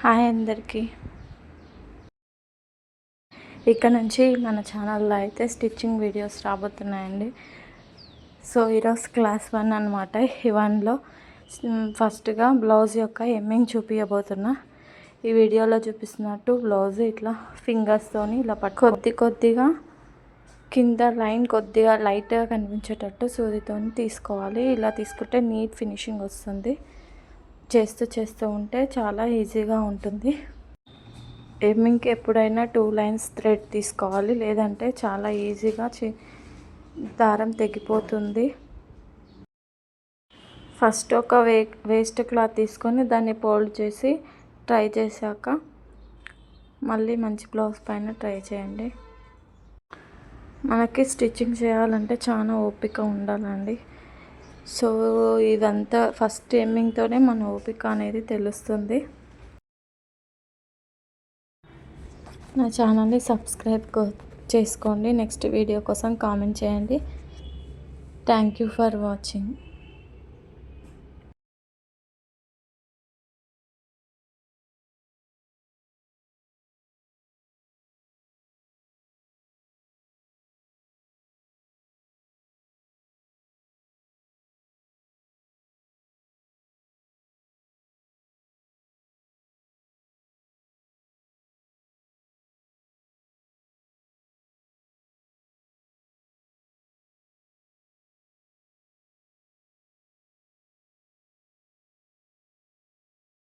Hi అందరికీ. ఇక్కడ నుంచి మన ఛానల్లో అయితే స్టిచ్చింగ్ వీడియోస్ రాబోతున్నాయండి. సో ఈరోజు క్లాస్ 1 అనమాట. ఈ 1లో ఫస్ట్గా బ్లౌజ్ యొక్క ఎమ్మింగ్ చూపించబోతున్నా. ఈ వీడియోలో చూపిస్తున్నట్టు బ్లౌజ్ ఇట్లా ఫింగర్స్తోని ఇలా కొద్దిగా కింద లైన్ కొద్దిగా లైట్గా కనిపించేటట్టు సూదితో తీసుకోవాలి. ఇలా తీసుకుంటే నీట్ ఫినిషింగ్ వస్తుంది. చేస్తూ ఉంటే చాలా ఈజీగా ఉంటుంది. ఎమ్మింగ్కి ఎప్పుడైనా 2 లైన్స్ థ్రెడ్ తీసుకోవాలి, లేదంటే చాలా ఈజీగా దారం తెగిపోతుంది. ఫస్ట్ ఒక వేస్ట్ క్లాత్ తీసుకొని దాన్ని ఫోల్డ్ చేసి ట్రై చేశాక మళ్ళీ మంచి బ్లౌజ్ పైన ట్రై చేయండి. మనకి స్టిచ్చింగ్ చేయాలంటే చాలా ఓపిక ఉండాలండి. సో ఇదంతా ఫస్ట్ ఎమ్మింగ్తోనే మన ఓపిక అనేది తెలుస్తుంది. నా ఛానల్ని సబ్స్క్రైబ్ చేసుకోండి. నెక్స్ట్ వీడియో కోసం కామెంట్ చేయండి. Thank you for watching.